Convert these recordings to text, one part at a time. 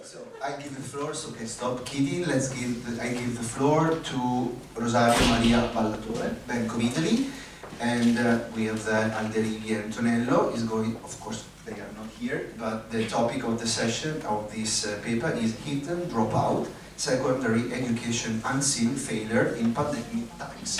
So I give the floor, so okay, stop kidding. I give the floor to Rosario Maria Ballatore, Bank of Italy, and we have Alderighi and Antonello is going, of course, they are not here, but the topic of the session of this paper is hidden dropout, secondary education unseen failure in pandemic times.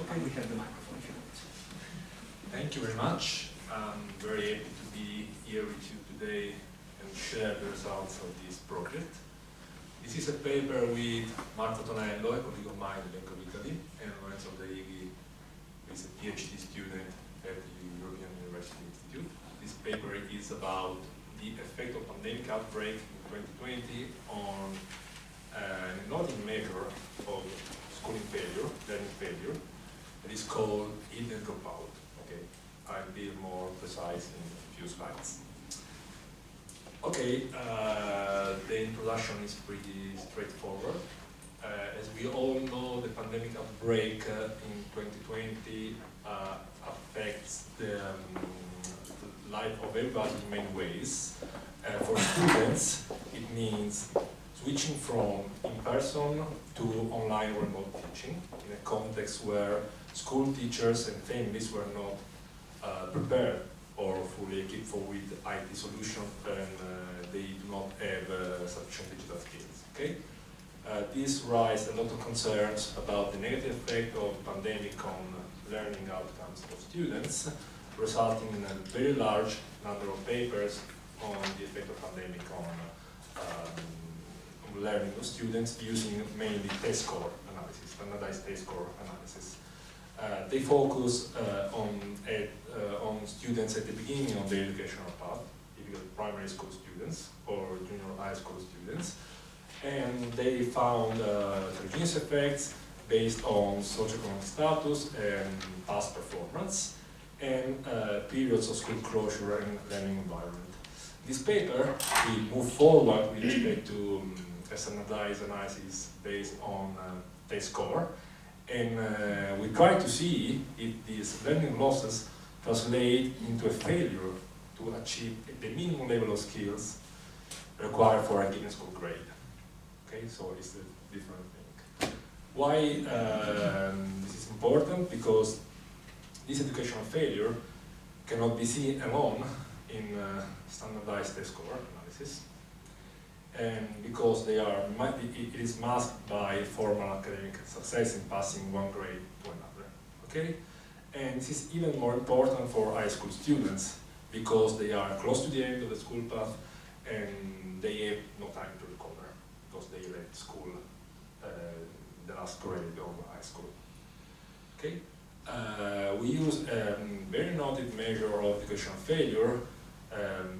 Okay, we have the microphone if you want. Thank you very much. I'm very happy to be here with you today and share the results of this project. This is a paper with Marco Tonello, a colleague of mine at Bank of Italy, and Lorenzo Alderighi, who is a PhD student at the European University Institute. This paper is about the effect of pandemic outbreak in 2020 on an innovative measure of schooling failure, learning failure, that is called hidden dropout. Okay, I'll be more precise in a few slides. Okay, the introduction is pretty straightforward. As we all know, the pandemic outbreak in 2020 affects the life of everybody in many ways. For students, it means switching from in-person to online remote teaching in a context where school teachers and families were not prepared or fully equipped with IT solutions, and they do not have sufficient digital skills. Okay, this raises a lot of concerns about the negative effect of the pandemic on learning outcomes of students, resulting in a very large number of papers on the effect of pandemic on learning of students using mainly test score analysis, standardized test score analysis. They focus on students at the beginning of their educational path, typically primary school students or junior high school students, and they found heterogeneous effects based on socioeconomic status and past performance, and periods of school closure and learning environment. This paper will move forward with respect to a standardized analysis based on test score, and we try to see if these learning losses translate into a failure to achieve the minimum level of skills required for a given school grade. Okay, so it's a different thing. Why this is important? Because this educational failure cannot be seen alone in standardized test score analysis, and because it is masked by formal academic success in passing one grade to another. Okay, and this is even more important for high school students because they are close to the end of the school path and they have no time to recover because they left school the last grade of high school. Okay, we use a very noted measure of educational failure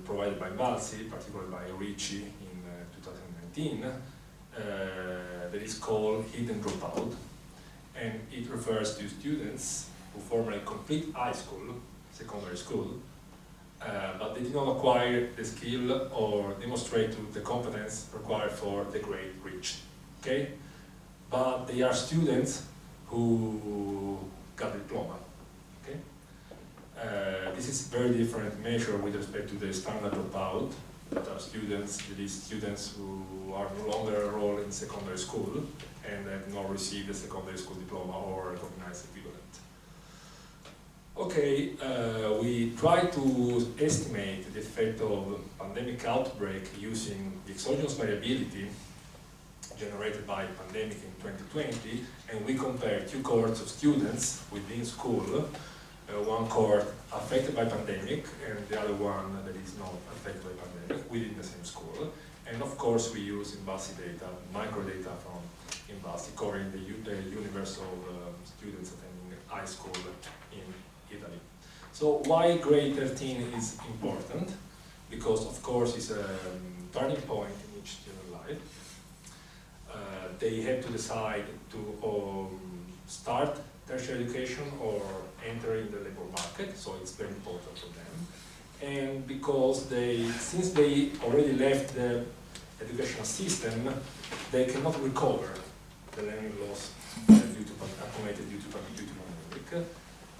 provided by INVALSI, particularly by RICI in 2019, that is called hidden dropout, and it refers to students who formally complete high school, secondary school, but they did not acquire the skill or demonstrate the competence required for the grade reached. Okay, but they are students who got a diploma. Okay, this is a very different measure with respect to the standard dropout, that are students who are no longer enrolled in secondary school and have not received a secondary school diploma or recognized equivalent. Okay, we try to estimate the effect of pandemic outbreak using the exogenous variability generated by pandemic in 2020, and we compare two cohorts of students within school, one cohort affected by pandemic and the other one that is not affected by pandemic within the same school. And of course we use INVALSI data, microdata from INVALSI covering the universe of students attending high school in Italy. So why grade 13 is important? Because of course it's a turning point in each student's life. They have to decide to start tertiary education or enter in the labor market, so it's very important for them. And because since they already left the educational system, they cannot recover the learning loss accumulated due to pandemic.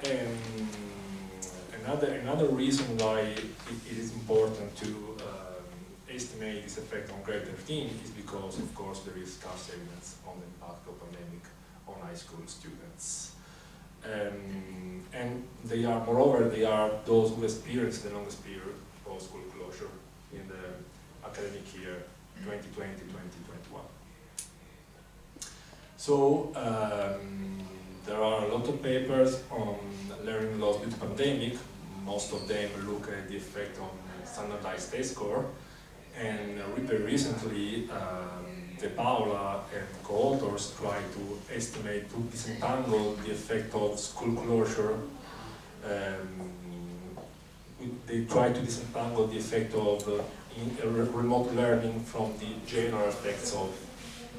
And Another reason why it is important to estimate this effect on grade 13 is because, of course, there is scarce evidence on the impact of pandemic on high school students. And they are, moreover, they are those who experience the longest period of school closure in the academic year 2020-2021. So there are a lot of papers on learning loss due to pandemic. Most of them look at the effect on standardized test score. And very recently, De Paula and co-authors try to estimate, to disentangle the effect of school closure. They try to disentangle the effect of remote learning from the general effects of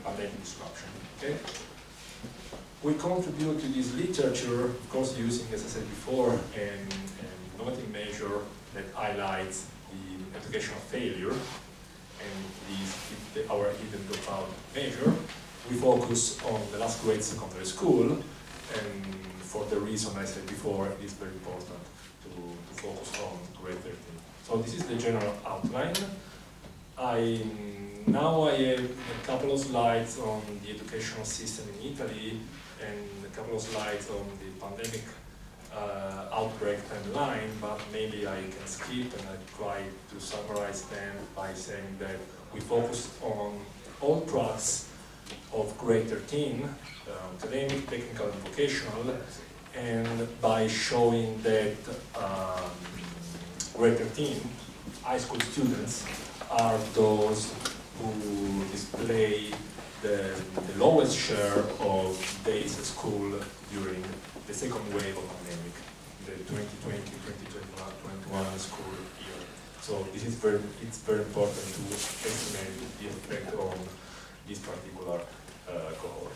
pandemic disruption. Okay? We contribute to this literature, of course, using, as I said before, an innovative measure that highlights the educational failure, and our hidden dropout measure. We focus on the last grade secondary school, and for the reason I said before, it is very important to focus on grade 13. So this is the general outline. Now I have a couple of slides on the educational system in Italy and a couple of slides on the pandemic outbreak timeline, but maybe I can skip and I try to summarize them by saying that we focus on all tracks of grade 13, academic, technical, and vocational, and by showing that grade 13 high school students are those who display the lowest share of days at school during the second wave of pandemic, the 2020-2021 school year. So this is it's very important to estimate the effect on this particular cohort.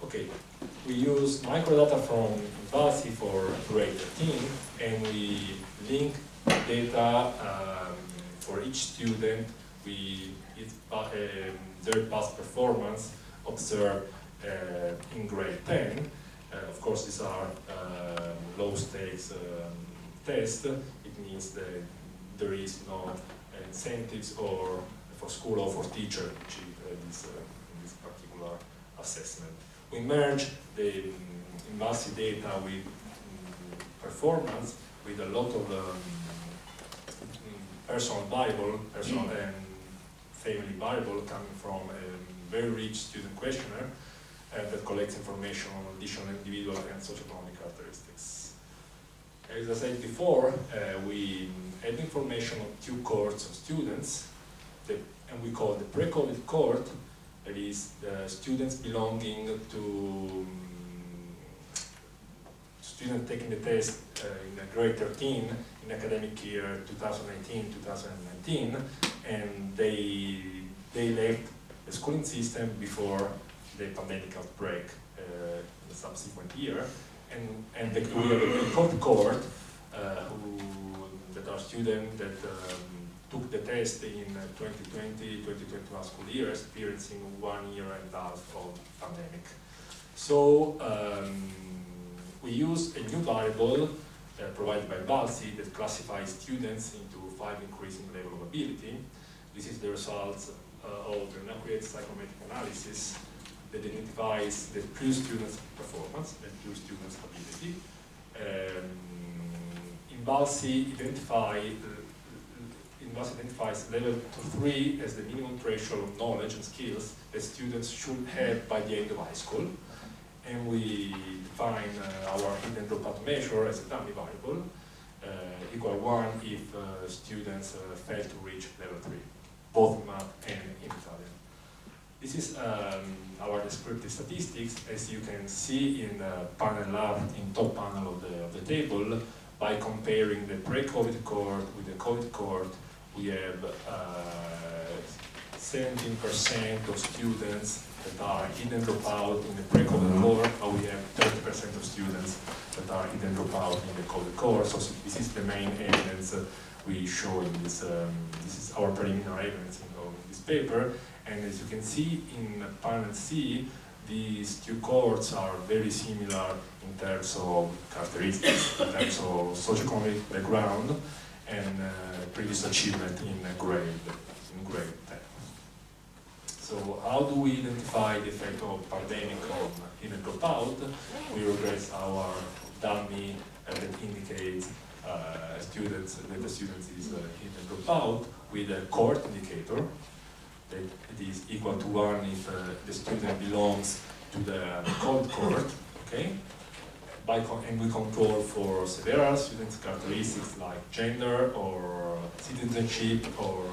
Okay, we use microdata from INVALSI for grade 13, and we link data for each student. Their past performance observed in grade 10. Of course, these are low stakes tests. It means that there is no incentives or for school or for teacher to achieve this particular assessment. We merge the INVALSI data with performance with a lot of personal variable, personal and family variable coming from a very rich student questionnaire that collects information on additional individual and socioeconomic characteristics. As I said before, we add information on two cohorts of students, and we call the pre-COVID cohort, that is the students belonging to students taking the test in grade 13 in academic year 2018-2019, and they left the schooling system before the pandemic outbreak the subsequent year, and we have a pre-COVID cohort that are students that took the test in 2020-2021 school year, experiencing 1 year and a half of pandemic. So we use a new variable provided by INVALSI that classifies students into 5 increasing level of ability. This is the result of an accurate psychometric analysis that identifies the true student's performance and true student's ability. INVALSI identifies level 3 as the minimum threshold of knowledge and skills that students should have by the end of high school. And we define our hidden dropout measure as a dummy variable, equal 1 if students fail to reach level 3, both in math and in Italian. This is our descriptive statistics, as you can see in the panel lab, in top panel of the table. By comparing the pre-COVID cohort with the COVID cohort, we have 17% of students that are hidden dropout in the pre-COVID cohort, and we have 30% of students that are hidden dropout in the COVID cohort. So this is the main evidence we show in this. This is our preliminary evidence in this paper. And as you can see in panel C, these two cohorts are very similar in terms of characteristics, in terms of socioeconomic background and previous achievement in grade 10. So how do we identify the effect of pandemic on hidden dropout? We replace our dummy that indicates students, that the student is hidden dropout with a cohort indicator that it is equal to 1 if the student belongs to the COVID cohort, okay? And we control for several students' characteristics like gender or citizenship or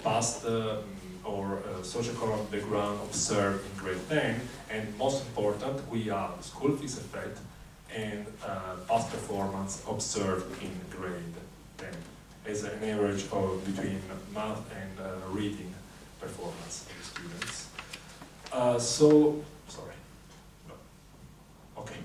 past or socioeconomic background observed in grade 10, and most important, we add school fees effect and past performance observed in grade 10 as an average of between math and reading performance of the students. Sorry, no, okay.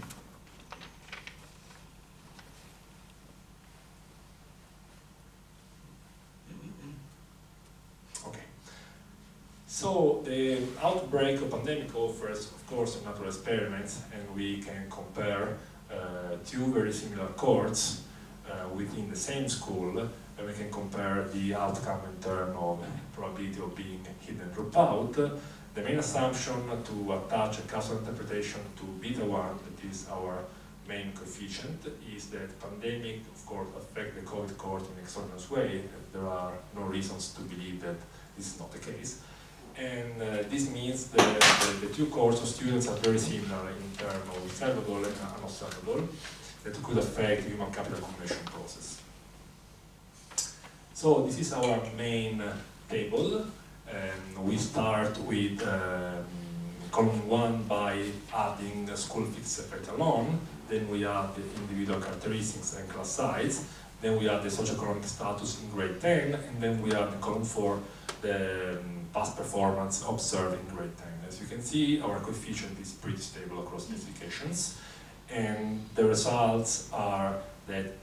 So the outbreak of pandemic offers, of course, a natural experiment, and we can compare two very similar cohorts within the same school, and we can compare the outcome in terms of probability of being hidden dropout. The main assumption to attach a causal interpretation to beta-1, that is our main coefficient, is that pandemic, of course, affect the COVID cohort in an exogenous way. There are no reasons to believe that this is not the case. And this means that the two cohorts of students are very similar in terms of observable and unobservable, that could affect human capital accumulation process. So this is our main table, and we start with column 1 by adding the school fees effect alone, then we add the individual characteristics and class size, then we add the socioeconomic status in grade 10, and then we add in column 4 the past performance observed in grade 10. As you can see, our coefficient is pretty stable across specifications, and the results are that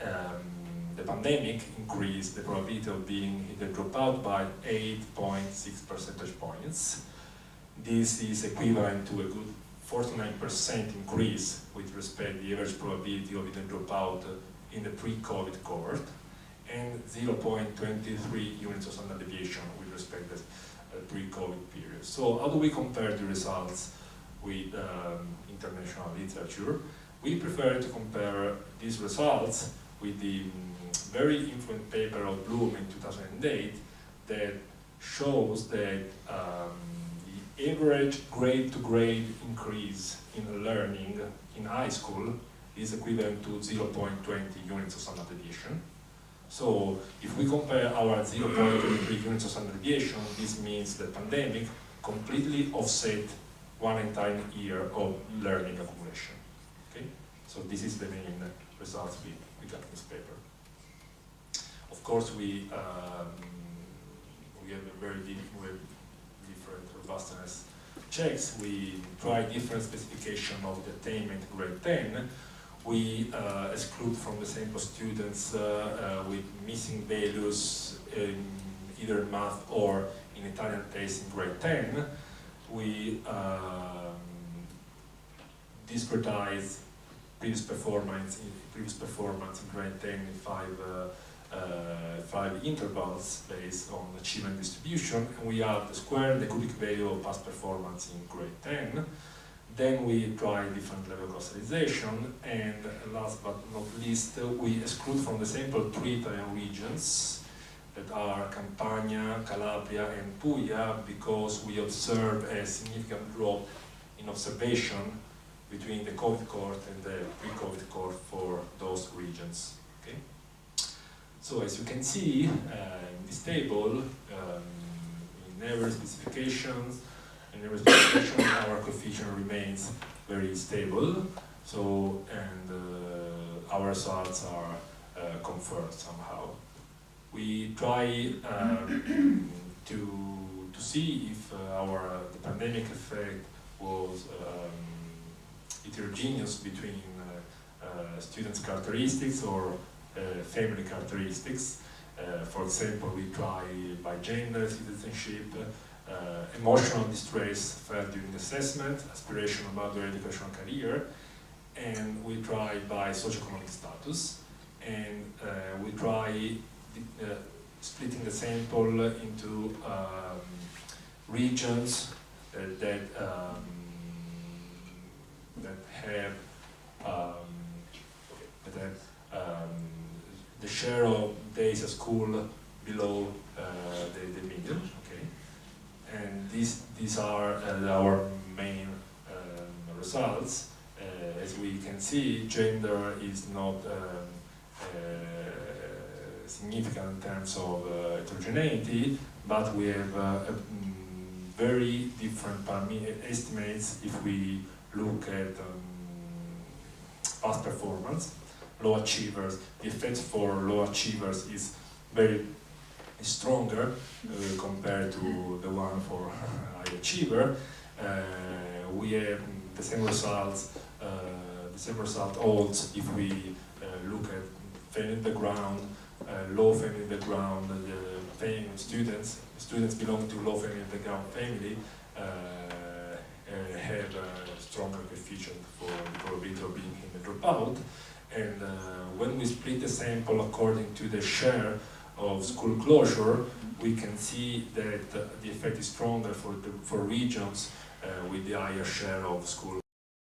the pandemic increased the probability of being hidden dropout by 8.6 percentage points. This is equivalent to a good 49% increase with respect to the average probability of hidden dropout in the pre-COVID cohort, and 0.23 units of standard deviation with respect to the pre-COVID period. So how do we compare the results with international literature? We prefer to compare these results with the very influent paper of Bloom in 2008 that shows that the average grade-to-grade increase in learning in high school is equivalent to 0.20 units of standard deviation. So if we compare our 0.23 units of standard deviation, this means the pandemic completely offset one entire year of learning accumulation. Okay? So this is the main results we got in this paper. Of course, we have a very different robustness checks. We try different specification of the attainment grade 10. We exclude from the sample students with missing values in either math or in Italian test in grade 10. We discretize previous performance in grade 10 in five intervals based on achievement distribution, and we add the square and the cubic value of past performance in grade 10. Then we try different level of classification, and last but not least, we exclude from the sample 3 Italian regions that are Campania, Calabria, and Puglia, because we observe a significant drop in observation between the COVID cohort and the pre-COVID cohort for those regions. Okay? So as you can see in this table, in every specification, our coefficient remains very stable. So, and our results are confirmed somehow. We try to see if the pandemic effect was heterogeneous between students' characteristics or family characteristics. For example, we try by gender, citizenship, emotional distress felt during assessment, aspiration about their educational career, and we try by socioeconomic status, and we try splitting the sample into regions that have the share of days at school below the median. Okay, and these are our main results. As we can see, gender is not significant in terms of heterogeneity, but we have very different estimates if we look at past performance. Low achievers, the effect for low achievers is very stronger compared to the one for high achiever. We have the same results. The same result holds if we look at family background, low family background. Students belonging to low family background family have a stronger coefficient for the probability of being in the dropout. And when we split the sample according to the share of school closure, we can see that the effect is stronger for regions with the higher share of school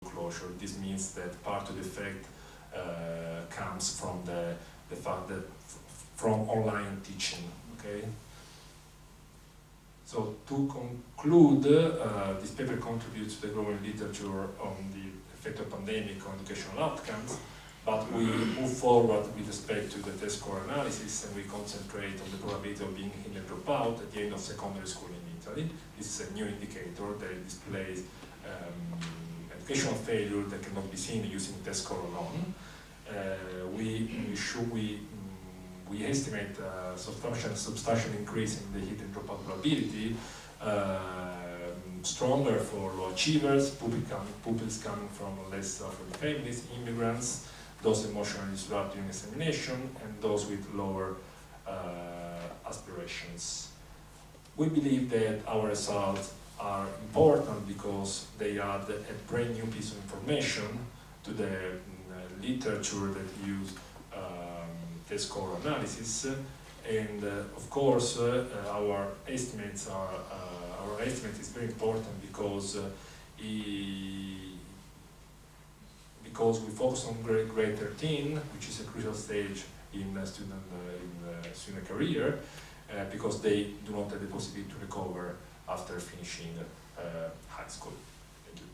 closure. This means that part of the effect comes from the fact that from online teaching. Okay. So to conclude, this paper contributes to the growing literature on the effect of pandemic on educational outcomes. But we move forward with respect to the test score analysis, and we concentrate on the probability of being in a dropout at the end of secondary school in Italy. This is a new indicator that displays educational failure that cannot be seen using test score alone. We estimate a substantial increase in the hit and dropout probability, stronger for low achievers, pupils coming from less affluent families, immigrants, those emotionally disrupted during examination, and those with lower aspirations. We believe that our results are important because they add a brand new piece of information to the literature that use test score analysis, and of course our estimate is very important because we focus on grade 13, which is a crucial stage in student career, because they do not have the possibility to recover after finishing high school. Thank you.